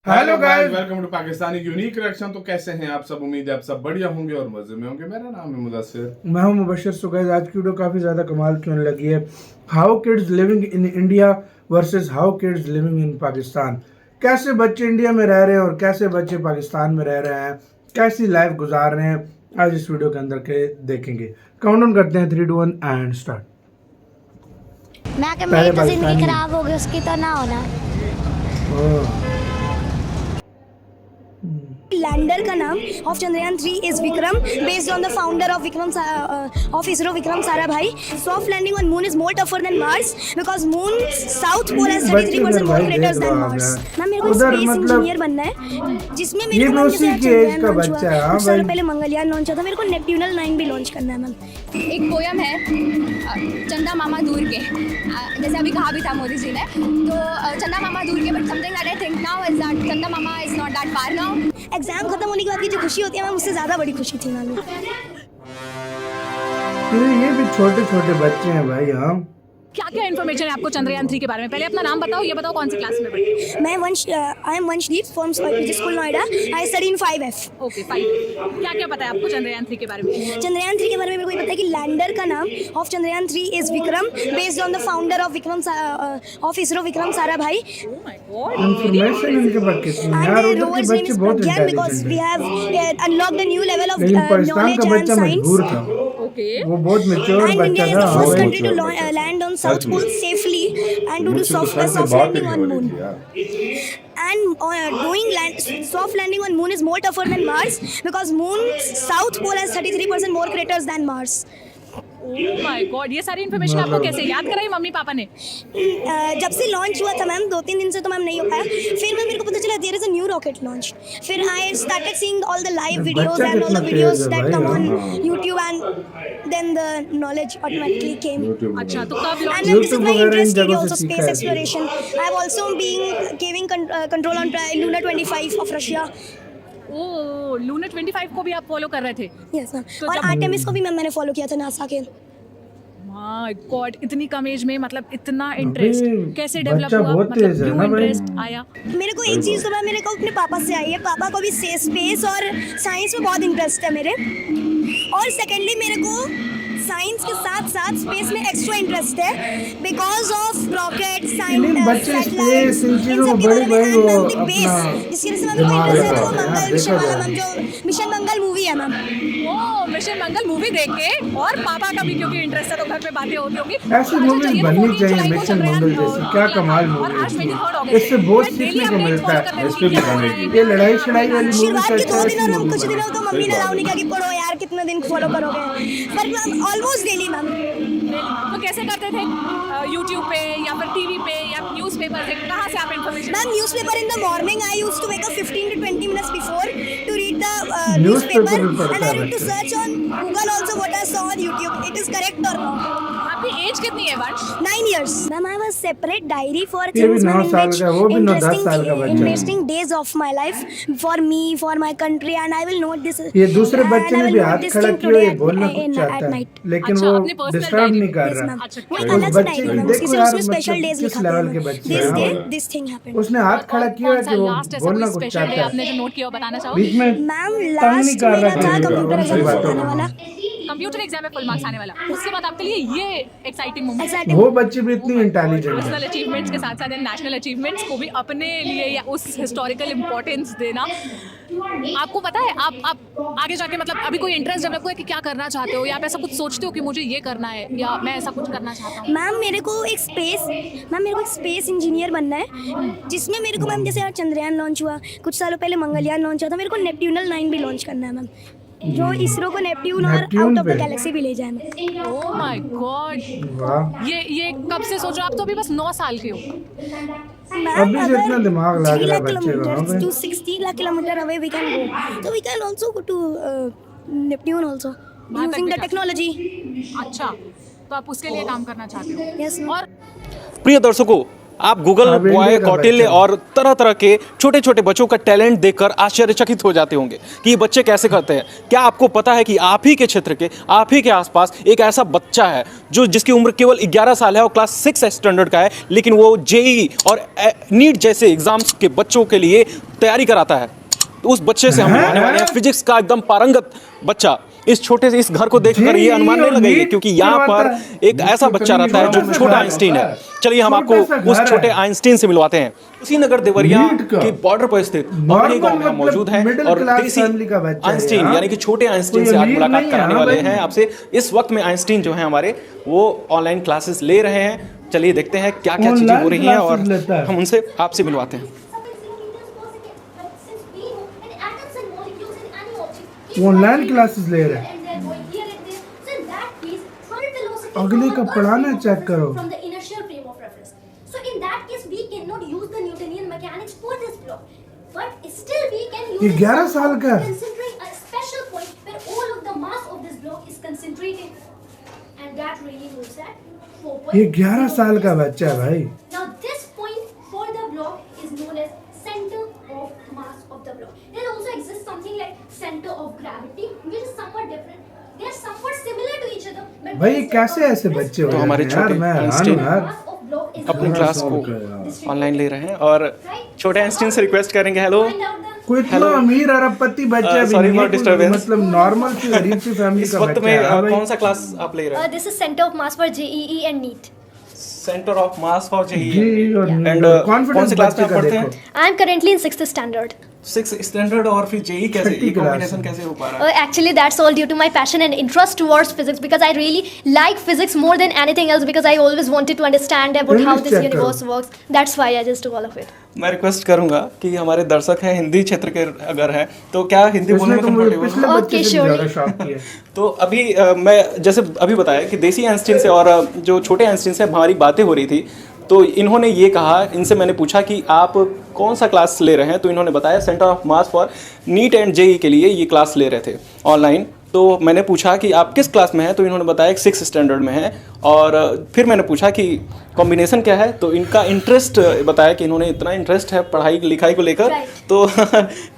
Hello guys, welcome to Pakistani unique reaction. तो कैसे हैं आप सब? उम्मीद है आप सब बढ़िया होंगे और मजे में होंगे। मेरा नाम है मुदस्सिर, मैं हूं मुबशिर। सो गाइस, आज की वीडियो काफ़ी ज़्यादा कमाल की होने लगी है। How kids living in India versus how kids living in Pakistan. कैसे बच्चे इंडिया में रह रहे हैं और कैसे बच्चे पाकिस्तान में रह रहे हैं, कैसी लाइफ गुजार रहे हैं, आज इस वीडियो के अंदर के देखेंगे। काउंटडाउन करते हैं 3, 2, 1 एंड स्टार्ट। मैं कि मेरी तो जिंदगी खराब हो गई, उसकी तो ना होना। लैंडर का नाम of Chandrayaan 3 is Vikram, based on the founder of Vikram of ISRO, Vikram Sarabhai. Soft landing on moon is more tougher than mars because moon south pole has 33% more craters than mars. ना मेरे को स्पेस इंजीनियर बनना है, जिसमें मेरे को चंद्रयान लॉन्च हुआ, कुछ साल पहले मंगलयान लॉन्च हुआ था. मेरे को नेपट्यूनल 9 भी लॉन्च करना है. मैम एक पोयम है चंदा मामा दूर के, जैसे अभी कहा भी था मोदी जी ने, तो चंदा मामा दूर के, but something that I think now is that chanda mama is not that far now. Exam खत्म होने के बाद की जो खुशी होती है मैम, उससे ज़्यादा बड़ी खुशी थी मैम. ये भी छोटे छोटे बच्चे हैं भाई. हम क्या क्या इन्फॉर्मेशन है आपको चंद्रयान 3 के बारे में? पहले अपना नाम बताओ, ये बताओ कौन सी क्लास में पढ़ते हो? मैं I am Vanshdeep from school Noida. I study in 5F. Okay 5. क्या क्या पता है आपको चंद्रयान 3 के बारे में? चंद्रयान 3 के बारे में मेरे को ये पता है कि लैंडर का नाम of Chandrayaan 3 is Vikram, based on the founder of Vikram of ISRO, Vikram Sarabhai. Oh my God, information इनके पास कितनी है यार. उधर के बच्चे बहुत because we intelligent have unlocked a new level of लेकिन पाकिस्तान knowledge का and बच्चा science. मजबूर था. ओके. वो बहुत मैच्योर And बच्चा India is the था. first भाई. country to land on South Pole safely and to do soft landing on Moon. And doing soft landing on Moon is more tougher than Mars because Moon's South Pole has 33% more craters than Mars. Oh my God, ये सारी information आपको कैसे याद कराई mummy papa ने? जब से launch हुआ था मैम, 2-3 दिन से तो मैम नहीं हो पाया. फिर मैम मेरे को पता चला there is a new rocket launch. फिर I started seeing all the live videos and all the videos that come on YouTube and then the knowledge automatically came. अच्छा, तो कब And launch? this is my interest area also, space exploration. I have also been giving control on Luna 25 of Russia. Oh, Luna 25 को भी आप follow कर रहे थे? Yes ma'am. तो और जब- आर्टेमिस को भी मैम मैंने फॉलो किया था, नासा के. माय गॉड, इतनी कम एज में मतलब इतना इंटरेस्ट कैसे डेवलप बच्चा हुआ? बहुत मतलब तेज है क्यों ना भाई. इंटरेस्ट आया? मेरे को एक चीज़ तो मैम मेरे को अपने पापा से आई है. पापा को भी स्पेस और साइंस में बहुत इंटरेस्ट है मेरे. और सेकेंडली मेरे को साइंस के साथ साथ स्पेस में एक्स्ट्रा इंटरेस्ट है बिकॉज ऑफ रॉकेट नहीं, बच्चे स्पेस इन चीजों में बड़ी बड़ी वो अपना जिसकी वजह से मैम को इंटरेस्ट है. तो वो मंगल मिशन वाला मैम, जो मिशन मंगल मूवी है मैम. ओह, मिशन मंगल मूवी देख के, और पापा का भी क्योंकि इंटरेस्ट है तो घर पे बातें होती होंगी. ऐसी मूवीज बननी चाहिए. मिशन मंगल जैसी क्या कमाल मूवी है. इससे बहुत सीखने को मिलता है. ये लड़ाई शड़ाई वाली मूवी शुरुआत के 2 से दिन और कुछ दिनों तो मम्मी ने अलाउ नहीं किया कि पढ़ो यार, कितने दिन फॉलो करोगे. पर मैम ऑलमोस्ट डेली मैम. तो कैसे करते थे? यूट्यूब पे या फिर टीवी पे या न्यूज़पेपर से? कहाँ से आप information? Ma'am, newspaper in the morning, I used to wake up 15 to 20 minutes before to read the newspaper, and I need to search on Google also what I saw on YouTube. It is correct or not? आपकी as कितनी है वंश? 9 years. Ma'am, I have a separate diary for ये भी things 9 in साल which का, वो भी 10 साल का बच्चा है. interesting days of my life for me, for my country, and I will note this. ये दूसरे and बच्चे I ने will भी note हाथ this खड़ा thing किया, ये today बोलना at कुछ चाहता है night. लेकिन अच्छा, वो अपनी personal डिस्टर्ब diary. नहीं कर Yes, रहा. ma'am. अच्छा, वो कोई अलग से बच्चे diary, ma'am. देखो उसके यार, उसमें special मतलब days किस लिखा लेवल था. के बच्चे This हैं. day, this thing happened. उसने हाथ खड़ा किया कौन है सा कि वो लास्ट ऐसा बोलना कोई कुछ स्पेशल चाहता डे है. आपने जो नोट किया हो बताना चाहो? बीच में मैम तंग नहीं लास्ट कर मेरा रहा था था कंप्यूटर उनसे एग्जाम बातों आने में. वाला. कंप्यूटर एग्जाम में फुल मार्क्स आने वाला, उसके बाद आपके लिए ये एक्साइटिंग मोमेंट. Exciting. वो बच्चे भी इतनी इंटेलिजेंट है. पर्सनल अचीवमेंट्स के साथ साथ नेशनल अचीवमेंट्स को भी अपने लिए या उस हिस्टोरिकल इम्पोर्टेंस देना. आपको पता है आप आगे जाके मतलब अभी कोई इंटरेस्ट डेवलप हुआ है कि क्या करना चाहते हो, या आप ऐसा कुछ सोचते हो कि मुझे ये करना है या मैं ऐसा कुछ करना चाहता हूँ? मैम मेरे को एक स्पेस इंजीनियर बनना है, जिसमें मेरे को मैम जैसे यार चंद्रयान लॉन्च हुआ, कुछ सालों पहले मंगलयान लॉन्च हुआ था, मेरे को नेपट्यूनल 9 भी लॉन्च करना है मैम, जो इसरो को नेपट्यून और आउट ऑफ द गैलेक्सी भी ले जाए मैम. ओह माय गॉड, वाह. ये कब से सोचो? आप तो अभी बस 9 साल के हो. अभी से इतना दिमाग लग रहा है बच्चे को. to 60 lakh kilometer away we can go, so we can also go to Neptune also using the technology. अच्छा, तो आप उसके लिए काम करना चाहते हो? Yes ma'am. और प्रिय दर्शकों, आप गूगल अब बॉय, इंडिया का कौटिल्य बच्चा। और तरह तरह के छोटे छोटे बच्चों का टैलेंट देखकर आश्चर्यचकित हो जाते होंगे कि ये बच्चे कैसे करते हैं। क्या आपको पता है कि आप ही के क्षेत्र के, आप ही के आसपास एक ऐसा बच्चा है जो जिसकी उम्र केवल 11 साल है और क्लास 6 स्टैंडर्ड का है, लेकिन वो जेईई और नीट जैसे एग्जाम्स के बच्चों के लिए तैयारी कराता है। तो उस बच्चे से हम मिलवाने वाले हैं फिजिक्स का एकदम पारंगत बच्चा। इस छोटे से इस घर को देखकर ये अनुमान नहीं लगाइए, क्योंकि यहाँ पर एक ऐसा बच्चा रहता है जो छोटा आइंस्टीन है। चलिए हम आपको उस छोटे आइंस्टीन से मिलवाते हैं। कुशीनगर देवरिया के बॉर्डर पर स्थित अपने गांव में हम मौजूद हैं और देसी आइंस्टीन यानी कि छोटे आइंस्टीन से आज मुलाकात कराने वाले हैं आपसे। इस वक्त में आइंस्टीन जो है हमारे, वो ऑनलाइन क्लासेस ले रहे हैं। चलिए देखते हैं क्या क्या चीजें हो रही हैं और हम उनसे आपसे मिलवाते हैं। ऑनलाइन क्लासेस ले रहे हैं। अगले का पढ़ाना चेक करो। ये 11 साल का है। ये 11 साल का बच्चा है भाई। Now this point for the block is known as center of mass of the block. There also exists something like center of gravity, which is somewhat different. They are somewhat similar to each other. But भाई कैसे ऐसे बच्चे हो तो हमारे जाते हैं यार, छोटे मैं हैरान आइंस्टीन हूँ यार। mass of block is अपनी क्लास को ऑनलाइन ले रहे हैं और छोटे आइंस्टीन से रिक्वेस्ट करेंगे, हेलो find out the कोई इतना अमीर अरबपति बच्चा भी sorry नहीं for है, कोई disturbance. मतलब नॉर्मल सी गरीब सी फैमिली इस का वक्त बच्चा में है। हाँ भाई। कौन सा क्लास आप ले रहे हैं? this is center of mass for JEE and NEET. Centre of mass for JEE, JEE और एंड confidence कौन सी क्लास में बच्चे आप का पढ़ते हैं? देखो। I am currently in 6th standard. 6 standard और फिर जेईई कैसे, छठी ये क्लास कॉम्बिनेशन में। कैसे हो पा रहा है? Actually, that's all due to my passion and interest towards physics because I really like physics more than anything else because I always wanted to understand about how English this check करो। universe works. That's why I just do all of it. मैं request करूंगा कि हमारे दर्शक हैं हिंदी क्षेत्र के अगर हैं तो क्या हिंदी बोलने इसने में तो मुझे कंफर्टेबल? पिछले Okay, बच्चे से भी surely. ज्यादा शौक किया। तो अभी मैं जैसे अभी बताया कि देसी आइंस्टीन से और जो छोटे आइंस्टीन से हमारी बातें हो रही थी, तो इन्होंने ये कहा, इनसे मैंने पूछा कि आप कौन सा क्लास ले रहे हैं, तो इन्होंने बताया centre of mass for neat and JEE के लिए ये क्लास ले रहे थे ऑनलाइन। तो मैंने पूछा कि आप किस क्लास में हैं, तो इन्होंने बताया 6 स्टैंडर्ड में है। और फिर मैंने पूछा कि कॉम्बिनेशन क्या है, तो इनका इंटरेस्ट बताया कि इन्होंने इतना इंटरेस्ट है पढ़ाई लिखाई को लेकर। Right. तो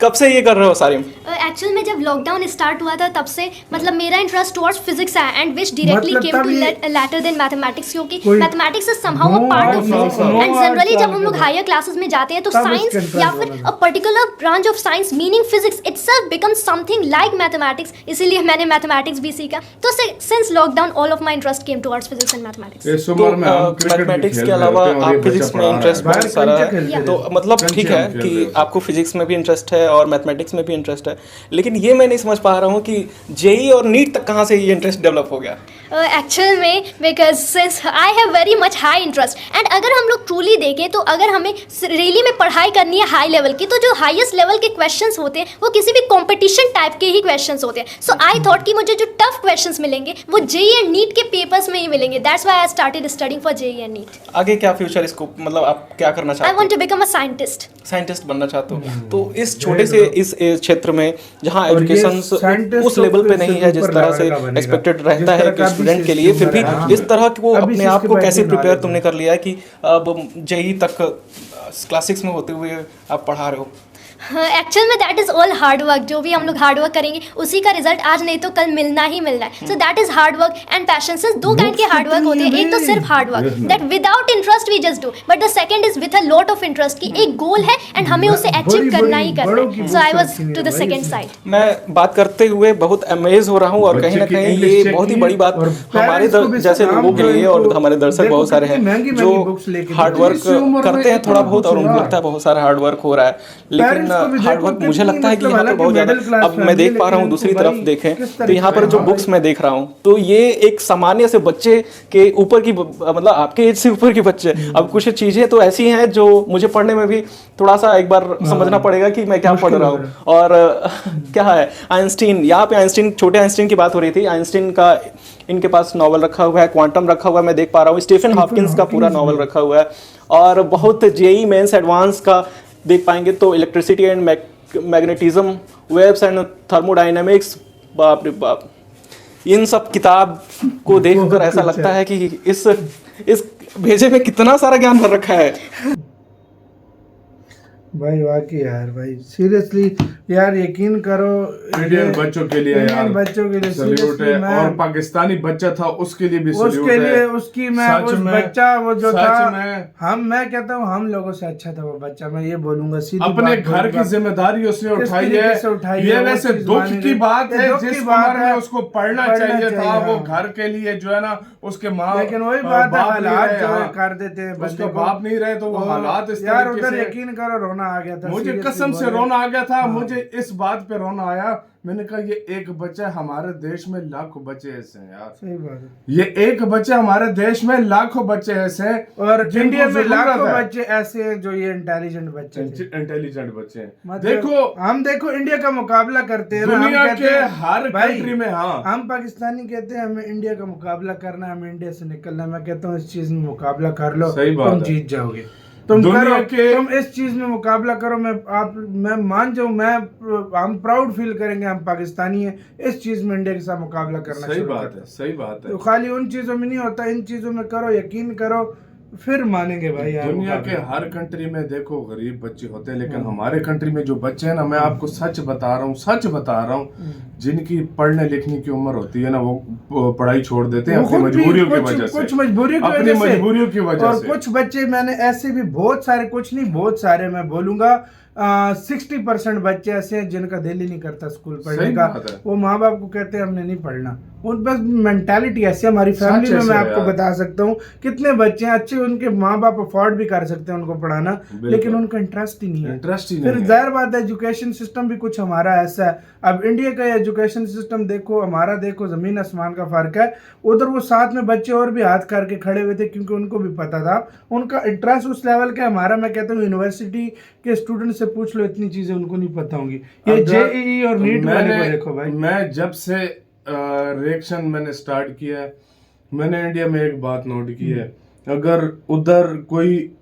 कब से ये कर रहे हो सारे? एक्चुअल में जब लॉकडाउन स्टार्ट हुआ था तब से मतलब मेरा इंटरेस्ट टुवर्ड्स फिजिक्स है एंड विच डायरेक्टली मतलब केम टू तभी- लेटर देन मैथमेटिक्स क्योंकि कोई- mathematics is somehow a No, part of no, physics no, and no, generally no, जब हम लोग no. हायर क्लासेस में जाते हैं तो तब साइंस इसका या interest फिर बना। A particular branch of science meaning physics itself becomes something like mathematics, इसीलिए मैंने मैथमेटिक्स भी सीखा। तो since lockdown all of my interest came towards physics and mathematics. इस उम्र में हम क्रिकेट भी मैथमेटिक्स खेल के रहे अलावा होते हैं और ये आप फिजिक्स बच्चा में पढ़ा रहा इंटरेस्ट है। बहुत सारा कंचे है, खेलते तो मतलब कंचे ठीक हम है खेल रहे कि हैं। आपको फिजिक्स में भी इंटरेस्ट है और मैथमेटिक्स में भी इंटरेस्ट है, लेकिन ये मैं नहीं समझ पा रहा हूँ कि जेईई और नीट तक कहाँ से ये इंटरेस्ट डेवलप हो गया? एक्चुअल में because since I have very much high interest and अगर हम लोग ट्रूली देखें तो अगर हमें रियली में पढ़ाई करनी है हाई लेवल की, तो जो हाईएस्ट लेवल के क्वेश्चंस होते हैं वो किसी भी कंपटीशन टाइप के ही क्वेश्चंस होते हैं। सो आई थॉट कि मुझे जो टफ क्वेश्चंस मिलेंगे वो जेईई एंड नीट के पेपर्स में ही मिलेंगे। That's why I started studying for JEE and NEET. आगे क्या फ्यूचर इसको, मतलब आप क्या करना आई चाहते वांट हो? To become a scientist. Scientist बनना चाहते हो? तो इस छोटे से इस क्षेत्र में जहाँ और ये एजुकेशन scientist उस लेवल पे तो नहीं फिर है जिस ऊपर तरह level से का बनेगा। एक्सपेक्टेड रहता जिस है तरह कि का स्टूडेंट अभी के लिए, फिर भी system है। इस तरह की वो अभी अपने आप इसके को कैसे बारे में प्रिपेयर knowledge तुमने कर लिया है कि अब जेईई तक क्लास 6 में होते हुए आप पढ़ा रहे हो? एक्चुअल में that is all hard work. जो भी हम लोग हार्ड वर्क करेंगे उसी का रिजल्ट आज नहीं तो कल मिलना ही मिलना है। So that is hard work and passion. सिर्फ दो काइंड के हार्ड वर्क होते हैं, एक तो सिर्फ hard work that without interest we just do, but the second is with a lot of interest की एक गोल है एंड हमें उसे अचीव करना ही करना है। So I was to the second side. मैं बात करते हुए बहुत अमेज हो रहा हूँ और कहीं ना बच्चे की कहीं English ये check बहुत ही की बड़ी बात और हमारे parents को भी जैसे सलाम लोगों के करो लिए, इनको। और हमारे दर्शक देखो बहुत सारे कितनी हैं महंगी-महंगी जो books लेके हार्ड देते हैं। वर्क इस उम्र में करते हैं, थोड़ा इतना बहुत, और books उनको यार। लगता है बहुत सारा हार्ड वर्क हो रहा है, लेकिन Parents को भी हार्ड देखो वर्क मुझे कितनी लगता है कि मतलब यहाँ पर हालांकि बहुत ज़्यादा। middle class अब मैं family, देख पा रहा हूँ लेकिन दूसरी इनको तरफ भाई देखें किस तो तरह यहाँ से पर जो हाँ बुक्स भाई। मैं देख रहा हूँ, तो ये एक सामान्य से बच्चे के ऊपर की, मतलब आपके एज से ऊपर के बच्चे। अब कुछ चीज़ें तो ऐसी हैं जो मुझे पढ़ने में भी थोड़ा सा एक बार समझना पड़ेगा कि मैं क्या पढ़ रहा हूँ। और क्या है आइंस्टीन, यहाँ पे आइंस्टीन, छोटे आइंस्टीन की बात हो रही थी। आइंस्टीन का इनके पास नॉवल रखा हुआ है, क्वांटम रखा हुआ है, मैं देख पा रहा हूँ। स्टीफन हॉपकिंस का पूरा नॉवल रखा हुआ है और बहुत जेईई मेंस एडवांस का देख पाएंगे तो electricity and magnetism, waves and thermodynamics. बाप रे बाप, इन सब किताब को देखकर ऐसा लगता है कि इस भेजे में कितना सारा ज्ञान भर रखा है। भाई वाकई यार, भाई सीरियसली यार, यकीन करो इंडियन बच्चों के लिए इंडियन यार बच्चों के लिए सल्यूट seriously है, मैं- और पाकिस्तानी बच्चा था उसके लिए भी सल्यूट उसके लिए है। उसकी मैं सच उस में, बच्चा वो जो सच था में मैं कहता हूँ हम लोगों से अच्छा था वो बच्चा, मैं ये बोलूंगा सीधी अपने बात घर बोलूंगा। की जिम्मेदारी उसने किस उठाई तरीके है। से उठाई ये है, वो वैसे चीज़ दुख मानी की गई। बात ये है, दुख जिस की बात उम्र में है, उसको पढ़ना पढ़ना चाहिए था, चाहिए, वो हाँ। घर के लिए जो है ना उसके माँ लेकिन वही बात है, बाप नहीं हालात रहे, जो है हाँ। कर देते हैं उसका बंदे को। बाप नहीं रहे तो वो हालात इस यार तरीके उधर से। यकीन करो रोना आ गया था, मुझे seriously कसम से बोले। रोना आ गया था। हाँ। मुझे इस बात पे रोना आया, मैंने कहा ये एक बच्चा है, हमारे देश में लाखों बच्चे ऐसे हैं यार। सही बात है। ये एक बच्चा, हमारे देश में लाखों बच्चे ऐसे हैं और जिनको इंडिया में जरूरत लाखों है। बच्चे ऐसे हैं जो ये इंटेलिजेंट बच्चे थे। इंटेलिजेंट बच्चे हैं। मतलब देखो हम देखो इंडिया का मुकाबला करते हैं ना, हम दुनिया कहते के हैं, हर भाई, कंट्री में, हाँ हम पाकिस्तानी कहते हैं हमें इंडिया का मुकाबला करना है, हमें इंडिया से निकलना है। मैं कहता हूँ इस चीज में मुकाबला कर लो, सही बात तुम है। जीत जाओगे। तुम दुनिया करो, के- तुम इस चीज में मुकाबला करो। मैं मान जाऊं, हम प्राउड फील करेंगे, हम पाकिस्तानी हैं, इस चीज में इंडिया के साथ मुकाबला करना सही शुरू बात कर है, दो। सही बात है। तो खाली उन चीजों में नहीं होता, इन चीजों में करो, यकीन करो, फिर मानेंगे भाई यार। दुनिया के मुकाबला। हर कंट्री में देखो गरीब बच्चे होते हैं, लेकिन हमारे कंट्री में जो बच्चे हैं ना, मैं आपको सच बता रहा हूँ, सच बता रहा हूँ, जिनकी पढ़ने लिखने की उम्र होती है ना, वो पढ़ाई छोड़ देते हैं वो अपनी खुद भी मजबूरियों की कुछ- वजह से। कुछ मजबूरियों की अपनी वजह से। मजबूरियों की वजह और से। कुछ बच्चे मैंने ऐसे भी बहुत सारे, कुछ नहीं बहुत सारे मैं बोलूंगा, 60% बच्चे ऐसे हैं जिनका दिल ही नहीं करता स्कूल पढ़ने सही का। बात है। वो माँ बाप को कहते हैं हमने नहीं पढ़ना, उन बस मेंटालिटी ऐसी है हमारी सच फैमिली में। ऐसे मैं है आपको यार। बता सकता हूँ कितने बच्चे हैं अच्छे, उनके माँ बाप अफोर्ड भी कर सकते हैं उनको पढ़ाना, लेकिन उनका इंटरेस्ट ही नहीं है। इंटरेस्ट ही फिर नहीं है। जाहिर बात है एजुकेशन सिस्टम भी कुछ हमारा ऐसा है। अब इंडिया का एजुकेशन सिस्टम देखो, हमारा देखो, जमीन आसमान का फर्क है। उधर वो साथ में बच्चे और भी हाथ करके खड़े हुए थे, क्योंकि उनको भी पता था, उनका इंटरेस्ट उस लेवल का। हमारा, मैं कहता हूँ यूनिवर्सिटी के स्टूडेंट से पूछ लो, इतनी चीजें उनको नहीं पता होंगी। ये अगर- जेईई और नीट वाले को देखो भाई। मैं जब से रिएक्शन मैंने स्टार्ट किया है, मैंने इंडिया में एक बात नोट की है, अगर उधर कोई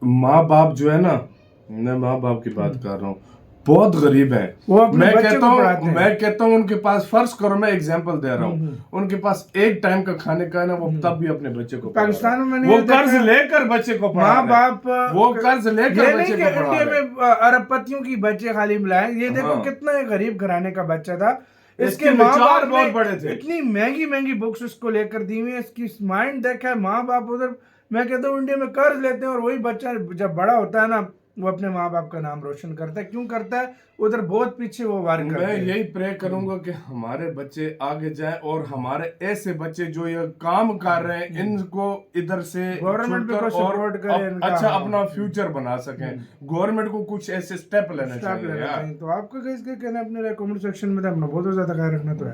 माँ बाप जो है ना, मैं माँ बाप की बात कर रहा हूँ, बहुत गरीब है, वो अपने मैं बच्चे कहता को पढ़ाते हूँ हैं। मैं कहता हूँ उनके पास, फर्ज करो मैं एग्जांपल दे रहा हूँ, उनके पास एक टाइम का खाने का है ना, वो तब भी अपने बच्चे को पढ़ा पाकिस्तान में रहे हैं। मैंने वो ये देखा कर्ज है, लेकर बच्चे को पढ़ा माँ रहे हैं। बाप वो कर्ज ये लेकर नहीं बच्चे कि को पढ़ा इंडिया रहे हैं। में अरबपतियों की बच्चे खाली मिलाए। ये देखो हाँ। कितना एक गरीब घराने का बच्चा था, इसके इसके माँ विचार बाप बहुत ने बड़े थे। इतनी महंगी महंगी बुक्स उसको लेकर दी हुई है, इसकी माइंड देखा है। माँ बाप उधर, मैं कहता हूँ इंडिया में कर्ज लेते हैं, और वही बच्चा जब बड़ा होता है ना, वो अपने माँ बाप का नाम रोशन करता है। क्यों करता है? उधर बहुत पीछे वो वार करते मैं हैं। यही प्रे करूंगा कि हमारे बच्चे आगे जाएं, और हमारे ऐसे बच्चे जो ये काम कर रहे हैं, इनको इधर से गवर्नमेंट भी छुड़कर को और support करे इनका, अच्छा हाँ। अपना फ्यूचर बना सकें। गवर्नमेंट को कुछ ऐसे स्टेप लेने स्टेप चाहिए लेना यार। चाहिए। तो आपका कहना अपने कमेंट सेक्शन में था, अपना बहुत ज्यादा ख्याल रखना। तो है।